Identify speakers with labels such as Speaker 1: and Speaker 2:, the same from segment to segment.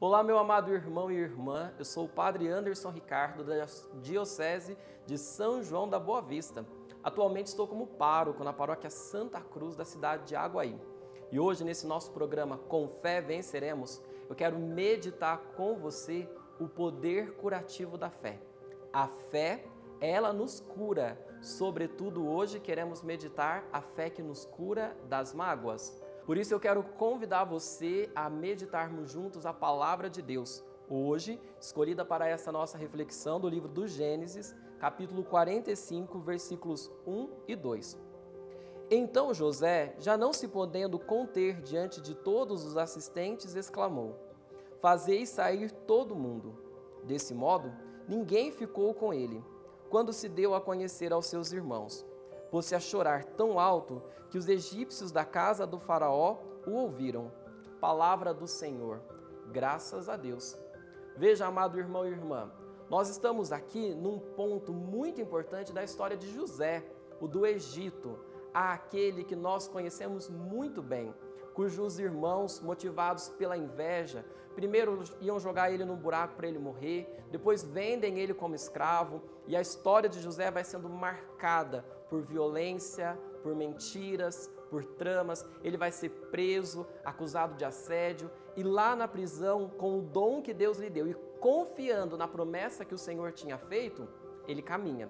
Speaker 1: Olá, meu amado irmão e irmã, eu sou o Padre Anderson Ricardo, da Diocese de São João da Boa Vista. Atualmente estou como pároco na paróquia Santa Cruz da cidade de Aguaí. E hoje, nesse nosso programa Com Fé Venceremos, eu quero meditar com você o poder curativo da fé. A fé, ela nos cura. Sobretudo hoje queremos meditar a fé que nos cura das mágoas. Por isso eu quero convidar você a meditarmos juntos a Palavra de Deus. Hoje, escolhida para essa nossa reflexão do livro do Gênesis, capítulo 45, versículos 1 e 2. Então José, já não se podendo conter diante de todos os assistentes, exclamou: Fazei sair todo mundo. Desse modo, ninguém ficou com ele, quando se deu a conhecer aos seus irmãos. Pôs-se a chorar tão alto que os egípcios da casa do faraó o ouviram. Palavra do Senhor. Graças a Deus. Veja, amado irmão e irmã, nós estamos aqui num ponto muito importante da história de José, o do Egito, aquele que nós conhecemos muito bem, cujos irmãos, motivados pela inveja, primeiro iam jogar ele num buraco para ele morrer, depois vendem ele como escravo, e a história de José vai sendo marcada por violência, por mentiras, por tramas. Ele vai ser preso, acusado de assédio, e lá na prisão, com o dom que Deus lhe deu e confiando na promessa que o Senhor tinha feito, ele caminha.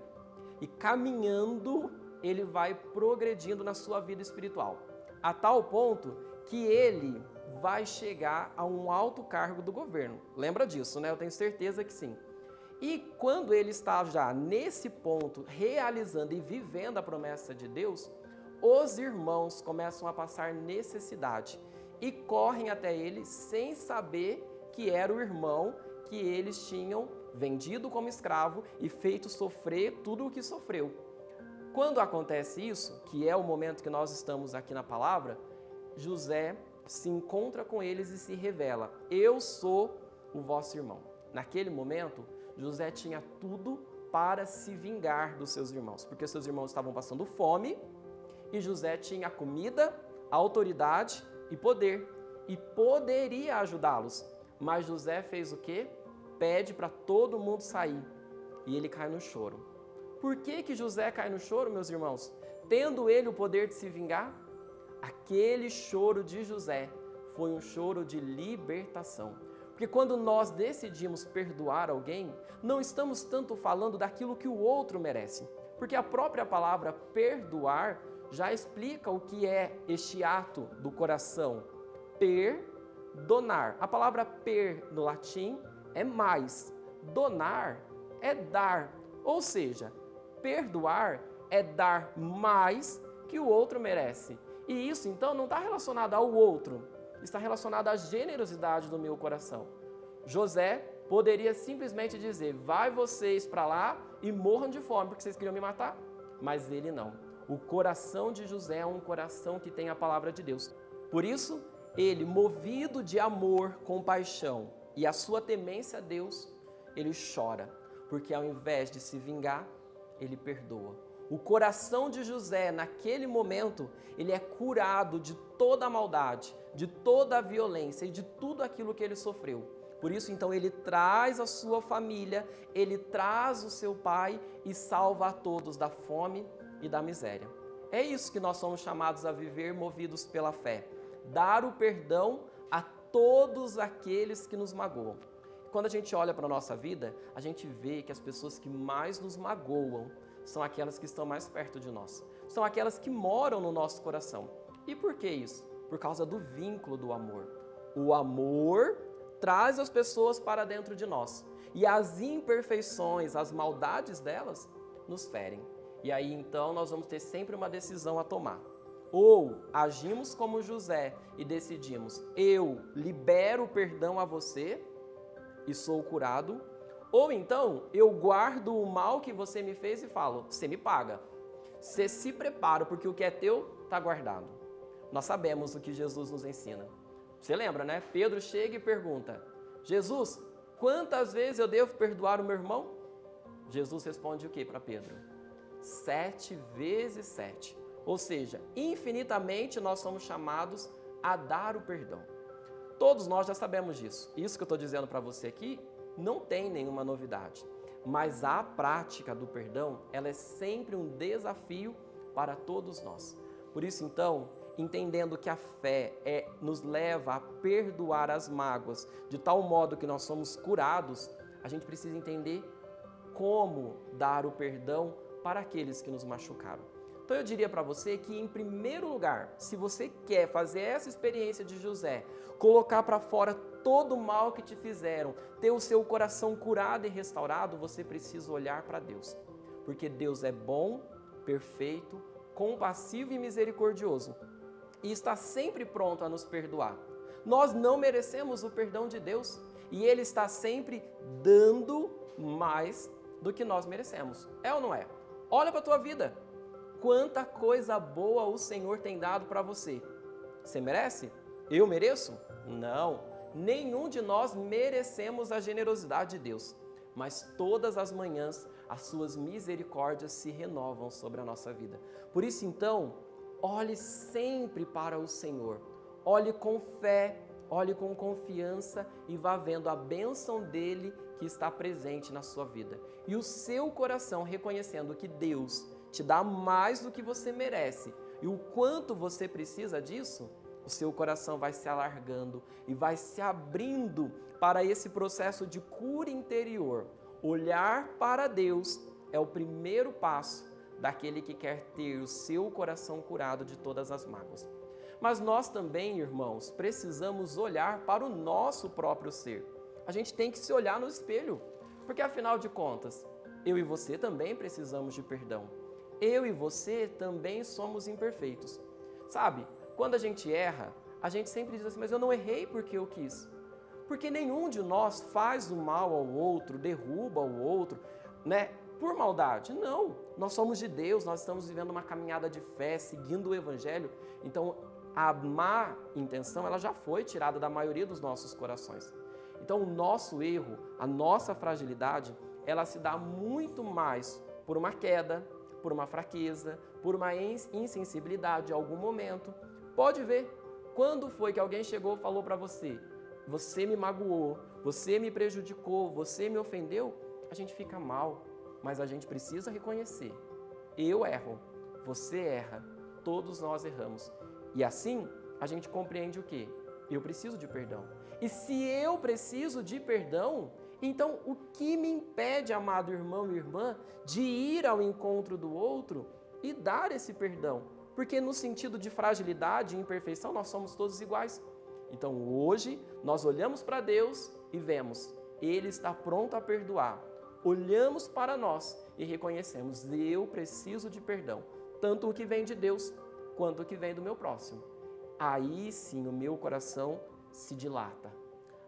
Speaker 1: E caminhando, ele vai progredindo na sua vida espiritual, a tal ponto que ele vai chegar a um alto cargo do governo. Lembra disso, né? Eu tenho certeza que sim. E quando ele está já nesse ponto, realizando e vivendo a promessa de Deus, os irmãos começam a passar necessidade e correm até ele sem saber que era o irmão que eles tinham vendido como escravo e feito sofrer tudo o que sofreu. Quando acontece isso, que é o momento que nós estamos aqui na palavra, José se encontra com eles e se revela: eu sou o vosso irmão. Naquele momento, José tinha tudo para se vingar dos seus irmãos, porque seus irmãos estavam passando fome e José tinha comida, autoridade e poder, e poderia ajudá-los. Mas José fez o quê? Pede para todo mundo sair e ele cai no choro. Por que José cai no choro, meus irmãos? Tendo ele o poder de se vingar? Aquele choro de José foi um choro de libertação. Porque quando nós decidimos perdoar alguém, não estamos tanto falando daquilo que o outro merece. Porque a própria palavra perdoar já explica o que é este ato do coração. Perdonar. A palavra per no latim é mais. Donar é dar. Ou seja, perdoar é dar mais que o outro merece. E isso, então, não está relacionado ao outro, está relacionado à generosidade do meu coração. José poderia simplesmente dizer: vai vocês para lá e morram de fome, porque vocês queriam me matar. Mas ele não. O coração de José é um coração que tem a palavra de Deus. Por isso, ele, movido de amor, compaixão e a sua temência a Deus, ele chora, porque ao invés de se vingar, ele perdoa. O coração de José, naquele momento, ele é curado de toda a maldade, de toda a violência e de tudo aquilo que ele sofreu. Por isso, então, ele traz a sua família, ele traz o seu pai e salva a todos da fome e da miséria. É isso que nós somos chamados a viver, movidos pela fé. Dar o perdão a todos aqueles que nos magoam. Quando a gente olha para a nossa vida, a gente vê que as pessoas que mais nos magoam são aquelas que estão mais perto de nós. São aquelas que moram no nosso coração. E por que isso? Por causa do vínculo do amor. O amor traz as pessoas para dentro de nós. E as imperfeições, as maldades delas, nos ferem. E aí, então, nós vamos ter sempre uma decisão a tomar. Ou agimos como José e decidimos: eu libero o perdão a você e sou curado. Ou então, eu guardo o mal que você me fez e falo: você me paga. Você se prepara, porque o que é teu está guardado. Nós sabemos o que Jesus nos ensina. Você lembra, né? Pedro chega e pergunta: Jesus, quantas vezes eu devo perdoar o meu irmão? Jesus responde o que para Pedro? 7 vezes 7. Ou seja, infinitamente nós somos chamados a dar o perdão. Todos nós já sabemos disso. Isso que eu estou dizendo para você aqui não tem nenhuma novidade. Mas a prática do perdão, ela é sempre um desafio para todos nós. Por isso, então, entendendo que a fé nos leva a perdoar as mágoas, de tal modo que nós somos curados, a gente precisa entender como dar o perdão para aqueles que nos machucaram. Então eu diria para você que, em primeiro lugar, se você quer fazer essa experiência de José, colocar para fora todo o mal que te fizeram, ter o seu coração curado e restaurado, você precisa olhar para Deus. Porque Deus é bom, perfeito, compassivo e misericordioso. E está sempre pronto a nos perdoar. Nós não merecemos o perdão de Deus. E Ele está sempre dando mais do que nós merecemos. É ou não é? Olha para a tua vida. Quanta coisa boa o Senhor tem dado para você. Você merece? Eu mereço? Não. Nenhum de nós merecemos a generosidade de Deus. Mas todas as manhãs as suas misericórdias se renovam sobre a nossa vida. Por isso, então, olhe sempre para o Senhor. Olhe com fé, olhe com confiança e vá vendo a bênção dele que está presente na sua vida. E o seu coração reconhecendo que Deus te dá mais do que você merece e o quanto você precisa disso, o seu coração vai se alargando e vai se abrindo para esse processo de cura interior. Olhar para Deus é o primeiro passo daquele que quer ter o seu coração curado de todas as mágoas. Mas nós também, irmãos, precisamos olhar para o nosso próprio ser. A gente tem que se olhar no espelho, porque afinal de contas, eu e você também precisamos de perdão. Eu e você também somos imperfeitos. Sabe, quando a gente erra, a gente sempre diz assim, mas eu não errei porque eu quis. Porque nenhum de nós faz o mal ao outro, derruba o outro, né? Por maldade. Não, nós somos de Deus, nós estamos vivendo uma caminhada de fé, seguindo o Evangelho. Então, a má intenção, ela já foi tirada da maioria dos nossos corações. Então, o nosso erro, a nossa fragilidade, ela se dá muito mais por uma queda, por uma fraqueza, por uma insensibilidade em algum momento. Pode ver, quando foi que alguém chegou e falou para você, você me magoou, você me prejudicou, você me ofendeu, a gente fica mal, mas a gente precisa reconhecer. Eu erro, você erra, todos nós erramos. E assim, a gente compreende o quê? Eu preciso de perdão. E se eu preciso de perdão, então o que me impede, amado irmão e irmã, de ir ao encontro do outro e dar esse perdão? Porque no sentido de fragilidade e imperfeição, nós somos todos iguais. Então hoje, nós olhamos para Deus e vemos, Ele está pronto a perdoar. Olhamos para nós e reconhecemos, eu preciso de perdão, tanto o que vem de Deus, quanto o que vem do meu próximo. Aí sim o meu coração se dilata.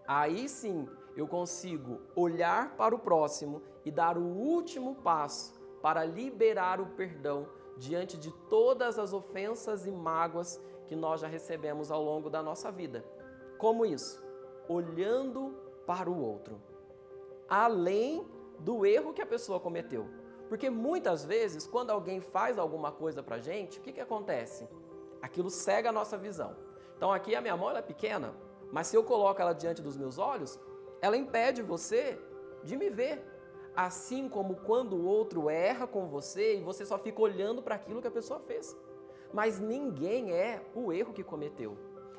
Speaker 1: Aí sim eu consigo olhar para o próximo e dar o último passo para liberar o perdão diante de todas as ofensas e mágoas que nós já recebemos ao longo da nossa vida. Como isso? Olhando para o outro, além do erro que a pessoa cometeu. Porque muitas vezes, quando alguém faz alguma coisa pra gente, o que acontece? Aquilo cega a nossa visão. Então aqui a minha mão ela é pequena, mas se eu coloco ela diante dos meus olhos, ela impede você de me ver. Assim como quando o outro erra com você e você só fica olhando para aquilo que a pessoa fez. Mas ninguém é o erro que cometeu.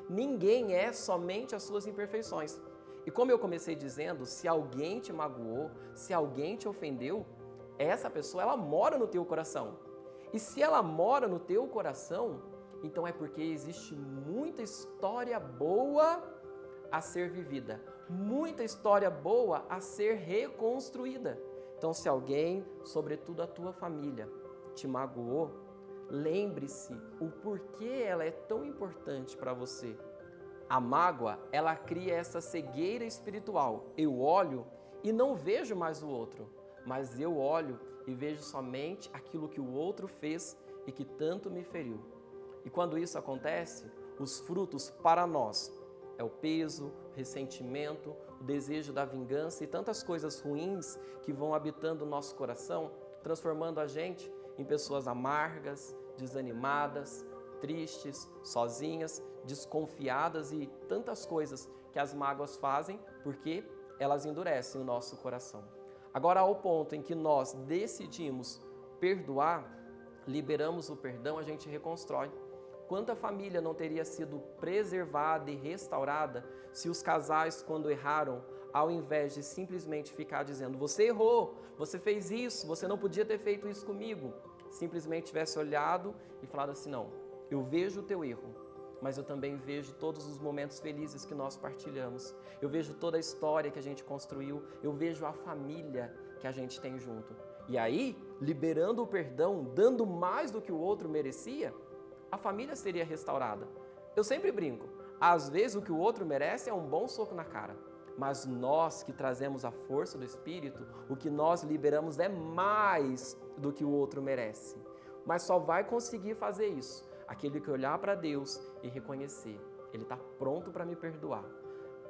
Speaker 1: Ninguém é somente as suas imperfeições. E como eu comecei dizendo, se alguém te magoou, se alguém te ofendeu, essa pessoa ela mora no teu coração. E se ela mora no teu coração, então é porque existe muita história boa a ser vivida, muita história boa a ser reconstruída. Então, se alguém, sobretudo a tua família, te magoou, lembre-se o porquê ela é tão importante para você. A mágoa, ela cria essa cegueira espiritual. Eu olho e não vejo mais o outro, mas eu olho e vejo somente aquilo que o outro fez e que tanto me feriu. E quando isso acontece, os frutos para nós é o peso, o ressentimento, o desejo da vingança e tantas coisas ruins que vão habitando o nosso coração, transformando a gente em pessoas amargas, desanimadas, tristes, sozinhas, desconfiadas e tantas coisas que as mágoas fazem, porque elas endurecem o nosso coração. Agora, ao ponto em que nós decidimos perdoar, liberamos o perdão, a gente reconstrói. Quanta família não teria sido preservada e restaurada se os casais, quando erraram, ao invés de simplesmente ficar dizendo, você errou, você fez isso, você não podia ter feito isso comigo, simplesmente tivesse olhado e falado assim, não, eu vejo o teu erro, mas eu também vejo todos os momentos felizes que nós partilhamos. Eu vejo toda a história que a gente construiu, eu vejo a família que a gente tem junto. E aí, liberando o perdão, dando mais do que o outro merecia, a família seria restaurada. Eu sempre brinco, às vezes o que o outro merece é um bom soco na cara, mas nós que trazemos a força do Espírito, o que nós liberamos é mais do que o outro merece. Mas só vai conseguir fazer isso aquele que olhar para Deus e reconhecer, Ele está pronto para me perdoar.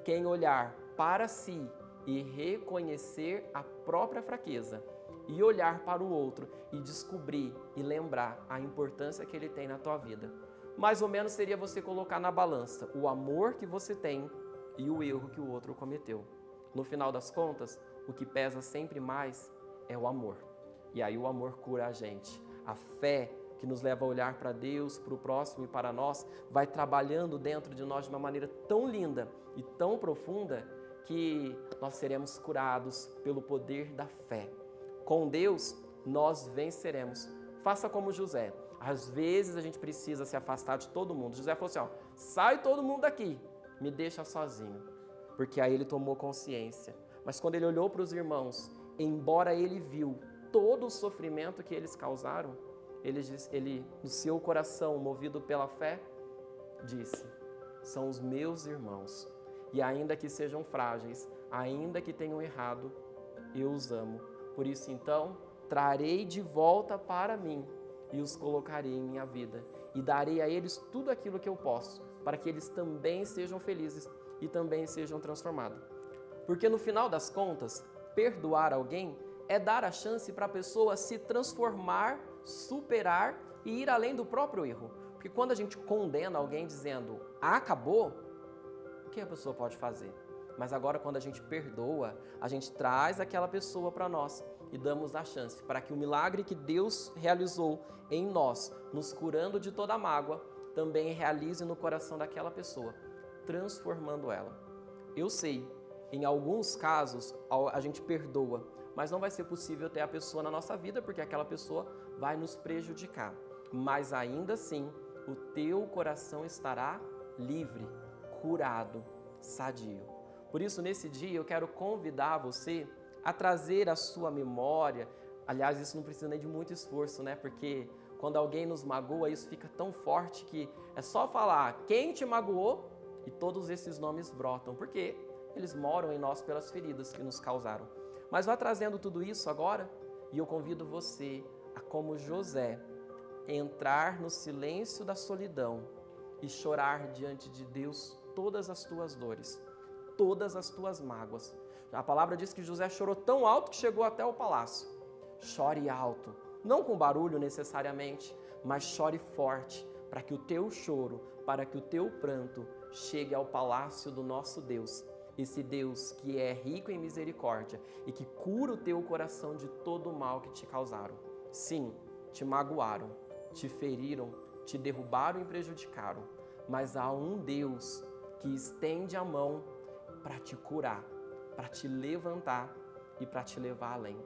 Speaker 1: Quem olhar para si e reconhecer a própria fraqueza e olhar para o outro e descobrir e lembrar a importância que ele tem na tua vida. Mais ou menos seria você colocar na balança o amor que você tem e o erro que o outro cometeu. No final das contas, o que pesa sempre mais é o amor. E aí o amor cura a gente. A fé que nos leva a olhar para Deus, para o próximo e para nós, vai trabalhando dentro de nós de uma maneira tão linda e tão profunda que nós seremos curados pelo poder da fé. Com Deus, nós venceremos. Faça como José. Às vezes a gente precisa se afastar de todo mundo. José falou assim, ó, sai todo mundo daqui, me deixa sozinho. Porque aí ele tomou consciência. Mas quando ele olhou para os irmãos, embora ele viu todo o sofrimento que eles causaram, ele, no seu coração, movido pela fé, disse, são os meus irmãos. E ainda que sejam frágeis, ainda que tenham errado, eu os amo. Por isso, então, trarei de volta para mim e os colocarei em minha vida. E darei a eles tudo aquilo que eu posso, para que eles também sejam felizes e também sejam transformados. Porque no final das contas, perdoar alguém é dar a chance para a pessoa se transformar, superar e ir além do próprio erro. Porque quando a gente condena alguém dizendo, acabou, o que a pessoa pode fazer? Mas agora, quando a gente perdoa, a gente traz aquela pessoa para nós e damos a chance para que o milagre que Deus realizou em nós, nos curando de toda a mágoa, também realize no coração daquela pessoa, transformando ela. Eu sei, em alguns casos, a gente perdoa, mas não vai ser possível ter a pessoa na nossa vida, porque aquela pessoa vai nos prejudicar. Mas ainda assim, o teu coração estará livre, curado, sadio. Por isso, nesse dia, eu quero convidar você a trazer a sua memória. Aliás, isso não precisa nem de muito esforço, né? Porque quando alguém nos magoa, isso fica tão forte que é só falar quem te magoou e todos esses nomes brotam, porque eles moram em nós pelas feridas que nos causaram. Mas vá trazendo tudo isso agora e eu convido você a, como José, entrar no silêncio da solidão e chorar diante de Deus todas as tuas dores, todas as tuas mágoas. A palavra diz que José chorou tão alto que chegou até o palácio. Chore alto, não com barulho necessariamente, mas chore forte, para que o teu choro, para que o teu pranto chegue ao palácio do nosso Deus. Esse Deus que é rico em misericórdia e que cura o teu coração de todo o mal que te causaram. Sim, te magoaram, te feriram, te derrubaram e prejudicaram, mas há um Deus que estende a mão para te curar, para te levantar e para te levar além.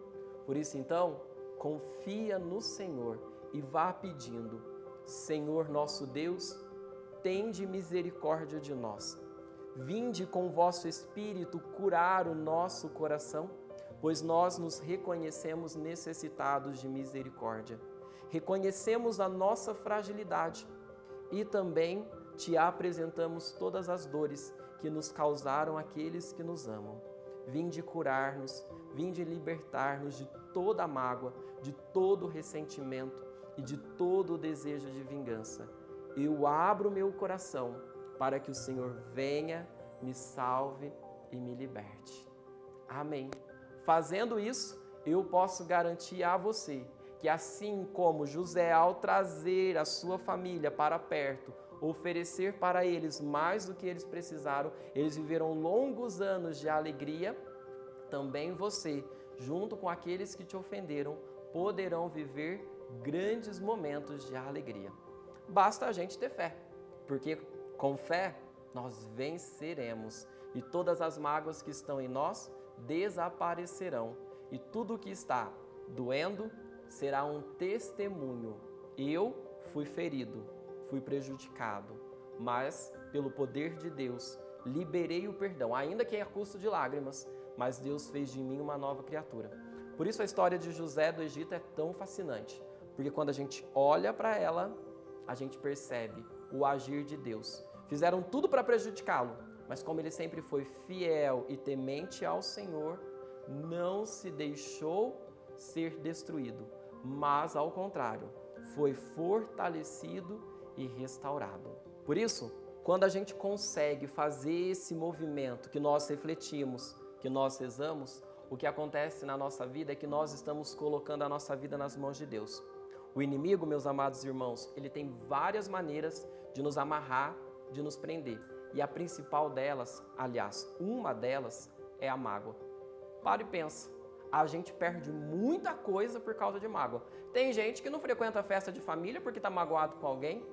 Speaker 1: Por isso, então, confia no Senhor e vá pedindo, Senhor nosso Deus, tende misericórdia de nós. Vinde com o vosso Espírito curar o nosso coração, pois nós nos reconhecemos necessitados de misericórdia. Reconhecemos a nossa fragilidade e também te apresentamos todas as dores que nos causaram aqueles que nos amam. Vinde curar-nos, vinde libertar-nos de toda a mágoa, de todo o ressentimento e de todo o desejo de vingança. Eu abro meu coração para que o Senhor venha, me salve e me liberte. Amém. Fazendo isso, eu posso garantir a você que assim como José, ao trazer a sua família para perto, oferecer para eles mais do que eles precisaram, eles viveram longos anos de alegria, também você, junto com aqueles que te ofenderam, poderão viver grandes momentos de alegria. Basta a gente ter fé, porque com fé nós venceremos e todas as mágoas que estão em nós desaparecerão e tudo que está doendo será um testemunho. Eu fui ferido, fui prejudicado, mas pelo poder de Deus liberei o perdão, ainda que a custo de lágrimas, mas Deus fez de mim uma nova criatura. Por isso a história de José do Egito é tão fascinante, porque quando a gente olha para ela, a gente percebe o agir de Deus. Fizeram tudo para prejudicá-lo, mas como ele sempre foi fiel e temente ao Senhor, não se deixou ser destruído, mas ao contrário, foi fortalecido e restaurado. Por isso, quando a gente consegue fazer esse movimento que nós refletimos, que nós rezamos, o que acontece na nossa vida é que nós estamos colocando a nossa vida nas mãos de Deus. O inimigo, meus amados irmãos, ele tem várias maneiras de nos amarrar, de nos prender. E a principal delas, aliás, uma delas é a mágoa. Para e pensa. A gente perde muita coisa por causa de mágoa. Tem gente que não frequenta festa de família porque está magoado com alguém.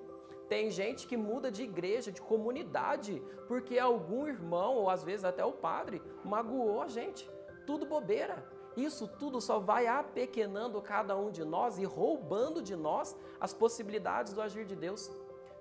Speaker 1: Tem gente que muda de igreja, de comunidade, porque algum irmão, ou às vezes até o padre, magoou a gente. Tudo bobeira. Isso tudo só vai apequenando cada um de nós e roubando de nós as possibilidades do agir de Deus.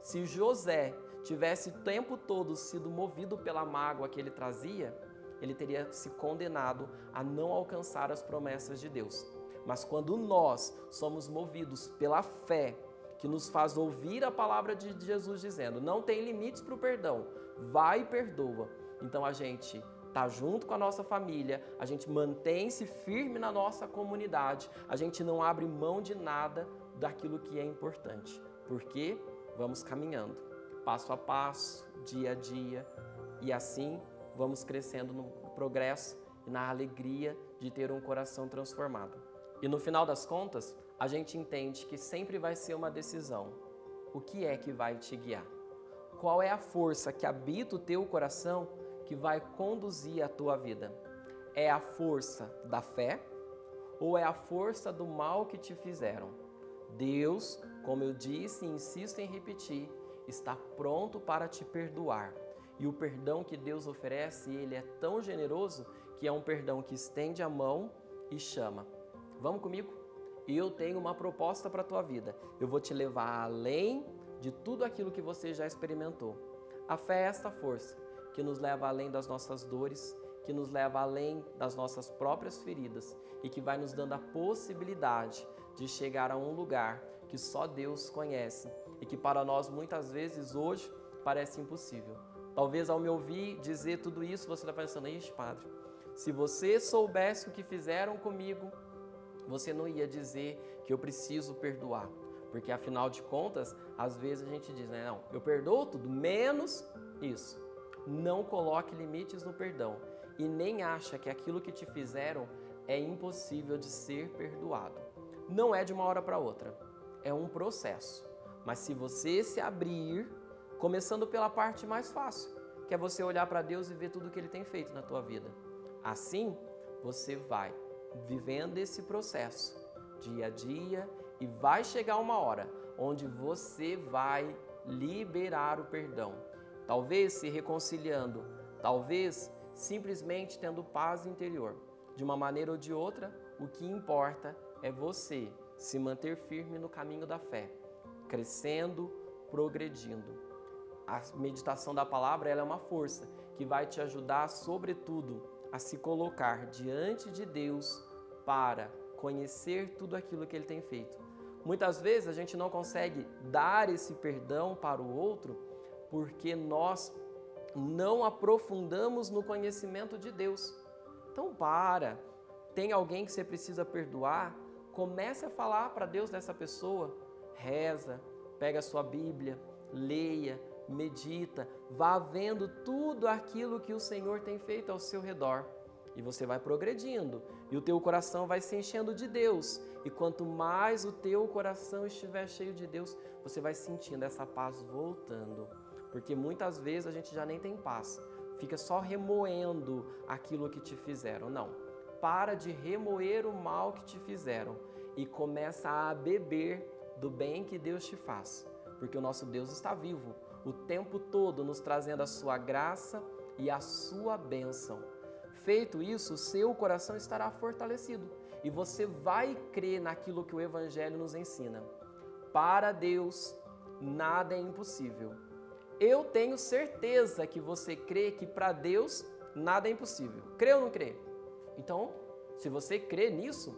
Speaker 1: Se José tivesse o tempo todo sido movido pela mágoa que ele trazia, ele teria se condenado a não alcançar as promessas de Deus. Mas quando nós somos movidos pela fé, que nos faz ouvir a palavra de Jesus dizendo, não tem limites para o perdão, vai e perdoa. Então a gente está junto com a nossa família, a gente mantém-se firme na nossa comunidade, a gente não abre mão de nada daquilo que é importante, porque vamos caminhando, passo a passo, dia a dia, e assim vamos crescendo no progresso e na alegria de ter um coração transformado. E no final das contas, a gente entende que sempre vai ser uma decisão. O que é que vai te guiar? Qual é a força que habita o teu coração que vai conduzir a tua vida? É a força da fé ou é a força do mal que te fizeram? Deus, como eu disse e insisto em repetir, está pronto para te perdoar. E o perdão que Deus oferece, ele é tão generoso que é um perdão que estende a mão e chama. Vamos comigo? Eu tenho uma proposta para a tua vida. Eu vou te levar além de tudo aquilo que você já experimentou. A fé é esta força que nos leva além das nossas dores, que nos leva além das nossas próprias feridas e que vai nos dando a possibilidade de chegar a um lugar que só Deus conhece e que para nós muitas vezes hoje parece impossível. Talvez ao me ouvir dizer tudo isso você está pensando, ixi, padre, se você soubesse o que fizeram comigo, você não ia dizer que eu preciso perdoar. Porque afinal de contas, às vezes a gente diz, né, não, eu perdoo tudo, menos isso. Não coloque limites no perdão e nem acha que aquilo que te fizeram é impossível de ser perdoado. Não é de uma hora para outra, é um processo. Mas se você se abrir, começando pela parte mais fácil, que é você olhar para Deus e ver tudo que Ele tem feito na tua vida. Assim, você vai vivendo esse processo dia a dia e vai chegar uma hora onde você vai liberar o perdão. Talvez se reconciliando, talvez simplesmente tendo paz interior. De uma maneira ou de outra, o que importa é você se manter firme no caminho da fé, crescendo, progredindo. A meditação da palavra ela é uma força que vai te ajudar, sobretudo, a se colocar diante de Deus para conhecer tudo aquilo que Ele tem feito. Muitas vezes a gente não consegue dar esse perdão para o outro porque nós não aprofundamos no conhecimento de Deus. Então tem alguém que você precisa perdoar, comece a falar para Deus dessa pessoa, reza, pega a sua Bíblia, leia, medita, vá vendo tudo aquilo que o Senhor tem feito ao seu redor. E você vai progredindo. E o teu coração vai se enchendo de Deus. E quanto mais o teu coração estiver cheio de Deus, você vai sentindo essa paz voltando. Porque muitas vezes a gente já nem tem paz. Fica só remoendo aquilo que te fizeram. Não. Para de remoer o mal que te fizeram. E começa a beber do bem que Deus te faz. Porque o nosso Deus está vivo. O tempo todo nos trazendo a sua graça e a sua bênção. Feito isso, o seu coração estará fortalecido e você vai crer naquilo que o Evangelho nos ensina. Para Deus, nada é impossível. Eu tenho certeza que você crê que para Deus, nada é impossível. Crê ou não crê? Então, se você crê nisso,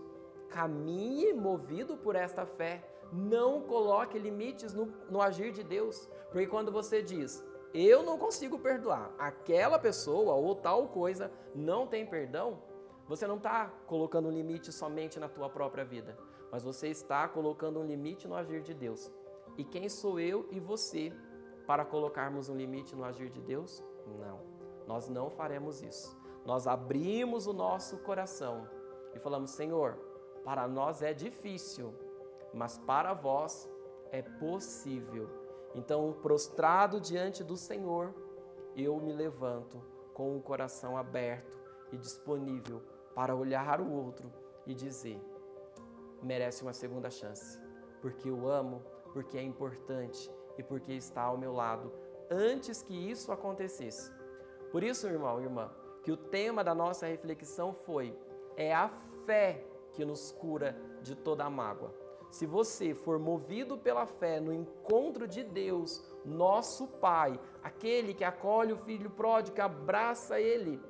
Speaker 1: caminhe movido por esta fé. Não coloque limites no agir de Deus, porque quando você diz, eu não consigo perdoar, aquela pessoa ou tal coisa não tem perdão, você não está colocando um limite somente na tua própria vida, mas você está colocando um limite no agir de Deus. E quem sou eu e você para colocarmos um limite no agir de Deus? Não, nós não faremos isso. Nós abrimos o nosso coração e falamos, Senhor, para nós é difícil, mas para vós é possível. Então, prostrado diante do Senhor, eu me levanto com o coração aberto e disponível para olhar o outro e dizer, merece uma segunda chance, porque eu amo, porque é importante e porque está ao meu lado antes que isso acontecesse. Por isso, irmão e irmã, que o tema da nossa reflexão foi, é a fé que nos cura de toda a mágoa. Se você for movido pela fé no encontro de Deus, nosso Pai, aquele que acolhe o filho pródigo, que abraça ele,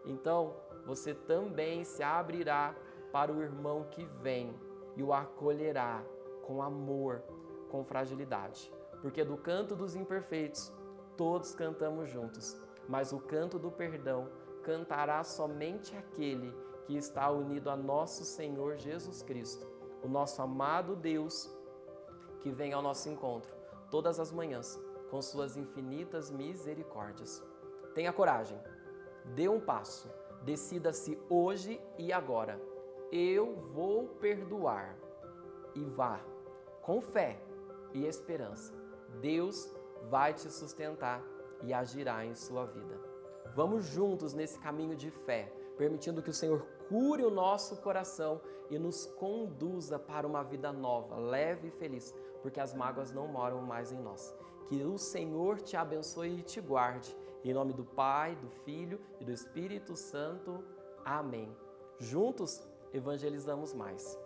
Speaker 1: então você também se abrirá para o irmão que vem e o acolherá com amor, com fragilidade. Porque do canto dos imperfeitos, todos cantamos juntos, mas o canto do perdão cantará somente aquele que está unido a nosso Senhor Jesus Cristo, o nosso amado Deus, que vem ao nosso encontro todas as manhãs, com suas infinitas misericórdias. Tenha coragem, dê um passo, decida-se hoje e agora. Eu vou perdoar. E vá, com fé e esperança. Deus vai te sustentar e agirá em sua vida. Vamos juntos nesse caminho de fé, permitindo que o Senhor cure o nosso coração e nos conduza para uma vida nova, leve e feliz, porque as mágoas não moram mais em nós. Que o Senhor te abençoe e te guarde. Em nome do Pai, do Filho e do Espírito Santo. Amém. Juntos, evangelizamos mais.